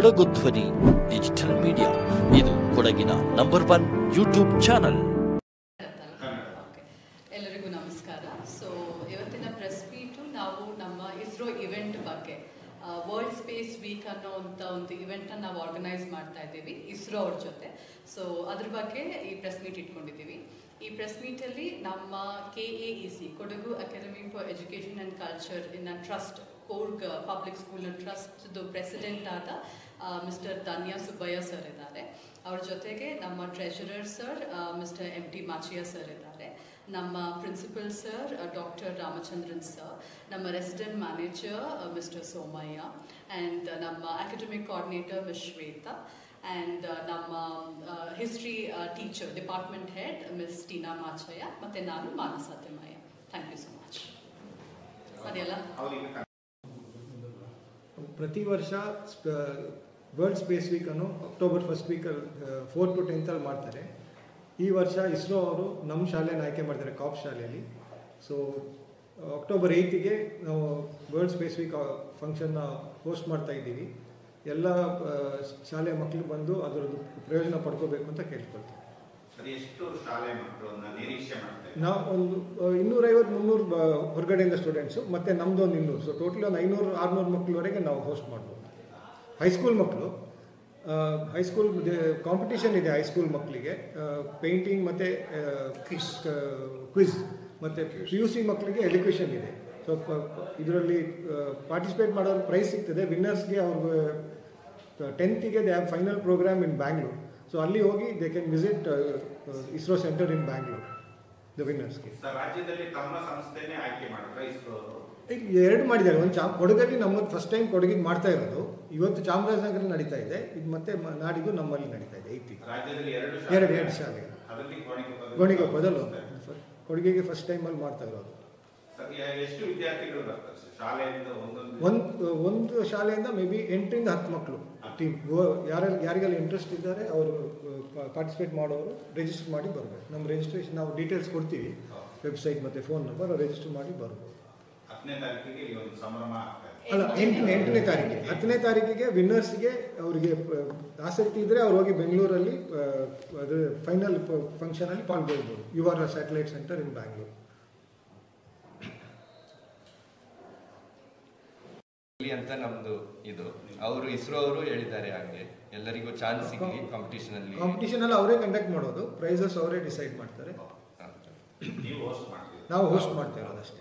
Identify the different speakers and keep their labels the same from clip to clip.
Speaker 1: ಕೊಡಗು ಧ್ವನಿ digital media, ಇದು ಕೊಡಗಿನ ನಂಬರ್ 1 ಯೂಟ್ಯೂಬ್ ಚಾನಲ್.
Speaker 2: ಎಲ್ಲರಿಗೂ ನಮಸ್ಕಾರ. ಸೊ ಇವತ್ತಿನ ಪ್ರೆಸ್ ಮೀಟು ನಾವು ನಮ್ಮ ಇಸ್ರೋ ಇವೆಂಟ್ ಬಗ್ಗೆ, ವರ್ಲ್ಡ್ ಸ್ಪೇಸ್ ವೀಕ್ ಅನ್ನೋಂಥ ಒಂದು ಇವೆಂಟನ್ನು ನಾವು ಆರ್ಗನೈಸ್ ಮಾಡ್ತಾ ಇದ್ದೀವಿ ಇಸ್ರೋ ಅವ್ರ ಜೊತೆ. ಸೊ ಅದ್ರ ಬಗ್ಗೆ ಈ ಪ್ರೆಸ್ ಮೀಟ್ ಇಟ್ಕೊಂಡಿದ್ದೀವಿ. ಈ ಪ್ರೆಸ್ ಮೀಟಲ್ಲಿ ನಮ್ಮ KAEC, Kodagu Academy for Education and Culture in a trust, Coorg Public ಸ್ಕೂಲ್ನ ಟ್ರಸ್ಟ್ದು ಪ್ರೆಸಿಡೆಂಟ್ ಆದ ಮಿಸ್ಟರ್ ಧನ್ಯ ಸುಬ್ಬಯ್ಯ ಸರ್ ಇದ್ದಾರೆ. ಅವ್ರ ಜೊತೆಗೆ ನಮ್ಮ treasurer sir mister MT Machaiah sir ಇದ್ದಾರೆ. ನಮ್ಮ principal sir doctor Ramachandran sir, ನಮ್ಮ resident manager mister Somaiah, and ನಮ್ಮ academic coordinator miss Shweta, and ನಮ್ಮ history teacher department head miss Teena Machaiah, ಮತ್ತು ನಾನು Manasa Thimmaiah. Thank you so much. ಅದೆಲ್ಲ
Speaker 3: ಪ್ರತಿ ವರ್ಷ ವರ್ಲ್ಡ್ ಸ್ಪೇಸ್ ವೀಕ್ ಅನ್ನು ಅಕ್ಟೋಬರ್ 1st ವೀಕ್ 4 to 10 ಅಲ್ಲಿ ಮಾಡ್ತಾರೆ. ಈ ವರ್ಷ ಇಸ್ರೋ ಅವರು ನಮ್ಮ ಶಾಲೆಯನ್ನು ಆಯ್ಕೆ ಮಾಡ್ತಾರೆ, ಕಾಪ್ ಶಾಲೆಯಲ್ಲಿ. ಸೊ ಅಕ್ಟೋಬರ್ 8ಗೆ ನಾವು ವರ್ಲ್ಡ್ ಸ್ಪೇಸ್ ವೀಕ್ ಫಂಕ್ಷನ್ನ ಹೋಸ್ಟ್ ಮಾಡ್ತಾ ಇದ್ದೀವಿ. ಎಲ್ಲ ಶಾಲೆಯ ಮಕ್ಕಳು ಬಂದು ಅದರದ್ದು ಪ್ರಯೋಜನ ಪಡ್ಕೋಬೇಕು ಅಂತ ಕೇಳ್ಕೊಳ್ತೀವಿ. ನಾವು ಒಂದು 250-300 ಹೊರಗಡೆಯಿಂದ ಸ್ಟೂಡೆಂಟ್ಸು, ಮತ್ತು ನಮ್ಮದು ಒಂದು 200. ಸೊ ಟೋಟಲಿ ಒಂದು 500-600 ಮಕ್ಕಳವರೆಗೆ ನಾವು ಹೋಸ್ಟ್ ಮಾಡ್ಬೋದು. ಹೈಸ್ಕೂಲ್ ಮಕ್ಕಳು, ಹೈಸ್ಕೂಲ್ ಕಾಂಪಿಟೇಷನ್ ಇದೆ ಹೈಸ್ಕೂಲ್ ಮಕ್ಕಳಿಗೆ, ಪೇಂಟಿಂಗ್ ಮತ್ತು ಕ್ವಿಜ್, ಮತ್ತು PUC ಮಕ್ಕಳಿಗೆ ಎಜುಕೇಷನ್ ಇದೆ. ಸೊ ಇದರಲ್ಲಿ ಪಾರ್ಟಿಸಿಪೇಟ್ ಮಾಡೋರು ಪ್ರೈಸ್ ಸಿಗ್ತದೆ. ವಿನ್ನರ್ಸ್ಗೆ ಅವ್ರಿಗೆ 10th they have final programme in Bangalore. So ಅಲ್ಲಿ ಹೋಗಿ they can visit ISRO centre in Bangalore. The ವಿನ್ನರ್ಸ್ಗೆ
Speaker 4: ರಾಜ್ಯದಲ್ಲಿ ತಮ್ಮ ಸಂಸ್ಥೆನೇ ಆಯ್ಕೆ ಮಾಡಿದ್ರೆ ಇಸ್ರೋ
Speaker 3: ಎರಡು ಮಾಡಿದ್ದಾರೆ. ಒಂದು ಕೊಡಗಲ್ಲಿ ನಮ್ಮದು ಫಸ್ಟ್ ಟೈಮ್ ಕೊಡಗಿಗೆ ಮಾಡ್ತಾ ಇರೋದು. ಇವತ್ತು ಚಾಮರಾಜನಗರ ನಡೀತಾ ಇದೆ, ಇದು ಮತ್ತೆ ನಾಡಿದ್ದು ನಮ್ಮಲ್ಲಿ ನಡೀತಾ ಇದೆ. 8th ಎರಡು ಶಾಲೆ ಗೋಣಿಗೊಪ್ಪದಲ್ಲಿ ಕೊಡಗಿಗೆ ಫಸ್ಟ್ ಟೈಮಲ್ಲಿ ಮಾಡ್ತಾ ಇರೋದು.
Speaker 4: ಎಷ್ಟು ವಿದ್ಯಾರ್ಥಿಗಳು ಶಾಲೆಯಿಂದ?
Speaker 3: ಒಂದು ಶಾಲೆಯಿಂದ ಮೇ ಬಿ 8-10 ಮಕ್ಕಳು ಟೀಮ್. ಯಾರಿಗೆಲ್ಲ ಇಂಟ್ರೆಸ್ಟ್ ಇದ್ದಾರೆ ಅವರು ಪಾರ್ಟಿಸಿಪೇಟ್ ಮಾಡೋರು ರಿಜಿಸ್ಟರ್ ಮಾಡಿ ಬರಬೇಕು. ನಮ್ಮ ರಿಜಿಸ್ಟ್ರೇಷನ್ ನಾವು ಡೀಟೇಲ್ಸ್ ಕೊಡ್ತೀವಿ, ವೆಬ್ಸೈಟ್ ಮತ್ತು ಫೋನ್ ನಂಬರ್, ರಿಜಿಸ್ಟರ್ ಮಾಡಿ ಬರ್ಬೋದು.
Speaker 4: 10ನೇ ತಾರೀಕಿಗೆ
Speaker 3: ಅಲ್ಲ, 8ನೇ ತಾರೀಕಿಗೆ 10ನೇ ತಾರೀಕಿಗೆ ವಿನ್ನರ್ಸ್ಗೆ ಅವರಿಗೆ ಆಸಕ್ತಿ ಇದ್ದರೆ ಅವ್ರು ಹೋಗಿ ಬೆಂಗಳೂರಲ್ಲಿ ಅದು ಫೈನಲ್ ಫಂಕ್ಷನಲ್ಲಿ ಪಾಲ್ಗೊಳ್ಬೋದು. UR satellite centre in Bangalore.
Speaker 5: ಅಂತ ನಮ್ದು ಇದು ಅವರು ಇಸ್ರೋ ಅವರು ಹೇಳಿದ್ದಾರೆ, ಹಾಗೆ ಎಲ್ಲರಿಗೂ ಚಾನ್ಸ್ ಸಿಗಲಿ. ಕಾಂಪಿಟೇಷನ್ ಅಲ್ಲಿ
Speaker 3: ಅವರೇ ಕಂಡಕ್ಟ್ ಮಾಡೋದು, ಪ್ರೈಸಸ್ ಅವರೇ ಡಿಸೈಡ್ ಮಾಡ್ತಾರೆ. ನಾವು ಹೋಸ್ಟ್ ಮಾಡ್ತಾ ಇರೋದಷ್ಟೇ.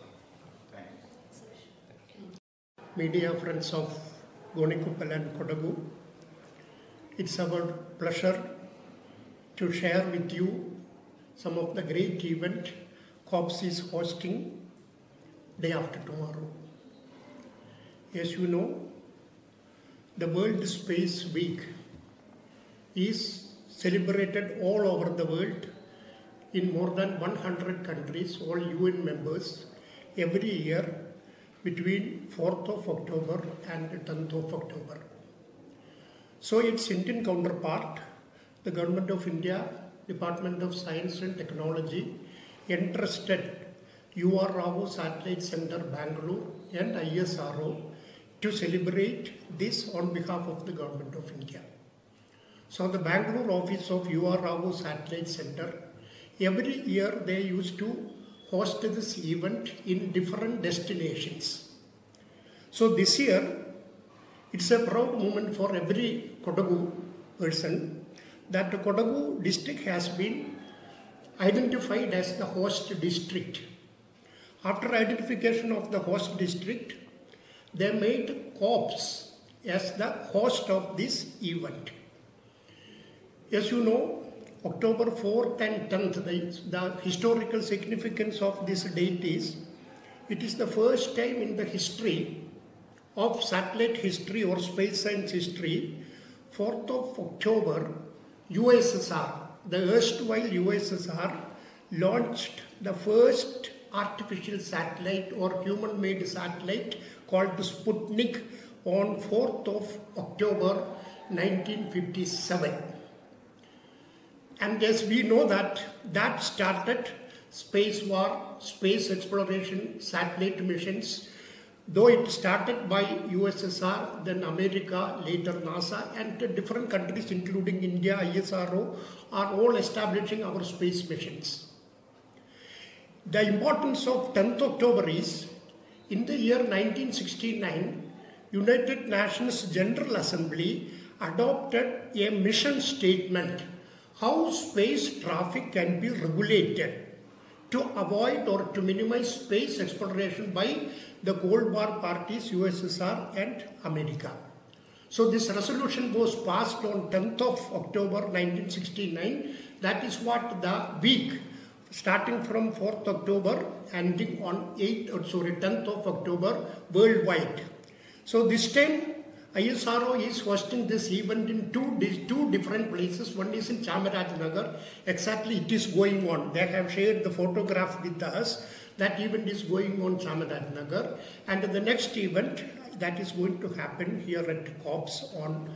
Speaker 6: Media friends of Gonikuppal and Kodagu, it's our pleasure to share with you some of the great event COPS is hosting day after tomorrow. As you know, the World Space Week is celebrated all over the world in more than 100 countries, all UN members, every year between 4th of October and 10th of October. So its Indian counterpart, the Government of India, Department of Science and Technology, entrusted UR Rao Satellite Center Bangalore and ISRO to celebrate this on behalf of the Government of India. So the Bangalore office of UR Rao Satellite Center, every year they used to host this event in different destinations. So this year, it's a proud moment for every Kodagu person that the Kodagu district has been identified as the host district. After identification of the host district, they made COPS as the host of this event. As you know, October 4th and 10th, the historical significance of this date is, it is the first time in the history of satellite history or space science history, 4th of October, USSR, the erstwhile USSR, launched the first artificial satellite or human-made satellite called Sputnik on 4th of October 1957. And as we know that started space war, space exploration, satellite missions, Though it started by USSR, then America, later NASA, and different countries including India, ISRO, are all establishing our space missions. The importance of 10th October is, in the year 1969, United Nations General Assembly adopted a mission statement how space traffic can be regulated to avoid or to minimize space exploration by the Cold War parties USSR and America. So this resolution was passed on 10th of October 1969. That is what the week starting from 4th October ending on 10th of October worldwide. So this time ISRO is hosting this event in two different places. One is in Chamarajanagar. Exactly it is going on. They have shared the photograph with us. That event is going on Chamarajanagar. And the next event that is going to happen here at COPS on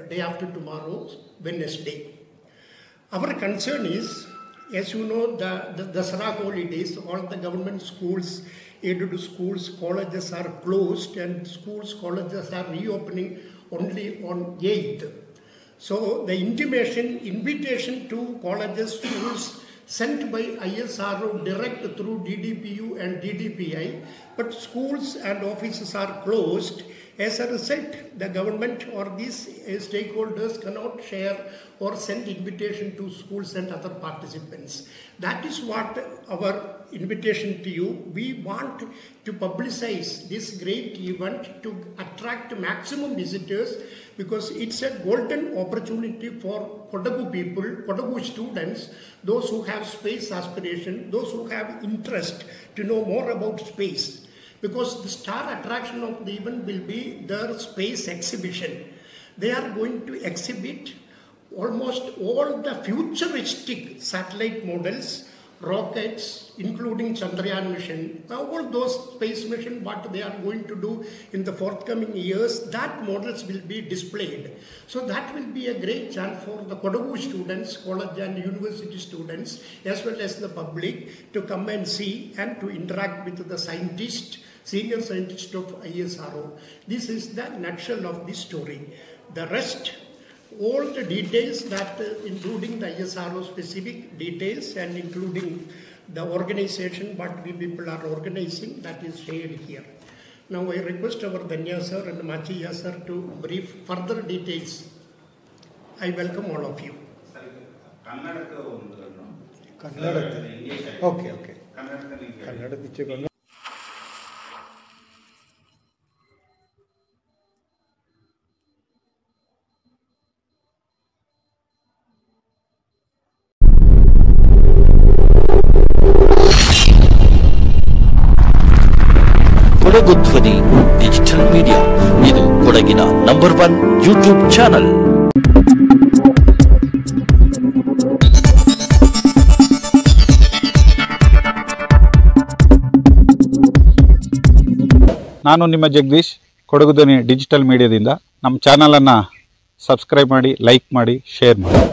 Speaker 6: day after tomorrow, Wednesday. Our concern is, as you know, the Dasara holidays, all the government schools, aided schools, colleges are closed, and schools, colleges are reopening only on 8th. So the invitation to colleges, schools sent by ISRO direct through DDPU and DDPI, but schools and offices are closed. As a result, the government or these stakeholders cannot share or send invitation to schools and other participants. That is what our invitation to you. We want to publicize this great event to attract maximum visitors, because it's a golden opportunity for Kodagu people, Kodagu students, those who have space aspiration, those who have interest to know more about space. Because the star attraction of the event will be their space exhibition. They are going to exhibit almost all the futuristic satellite models, rockets, including Chandrayaan mission, all those space missions, what they are going to do in the forthcoming years, that models will be displayed. So that will be a great chance for the Kodagu students, college and university students, as well as the public, to come and see and to interact with the scientists, senior scientist of ISRO. This is the nutshell of the story. The rest, all the details that, including the ISRO specific details and including the organization, what we people are organizing, that is shared here. Now I request our Danya sir and Machiya sir to brief further details. I welcome all of you.
Speaker 3: Okay.
Speaker 1: Kodagu ಧ್ವನಿ digital media, ಇದು ಕೊಡಗಿನ number 1 YouTube channel.
Speaker 7: ನಾನು ನಿಮ್ಮ ಜಗದೀಶ್, ಕೊಡಗು ಧ್ವನಿ digital ಮೀಡಿಯಾದಿಂದ. ನಮ್ಮ ಚಾನಲನ್ನು subscribe ಮಾಡಿ, like ಮಾಡಿ, ಶೇರ್ ಮಾಡಿ.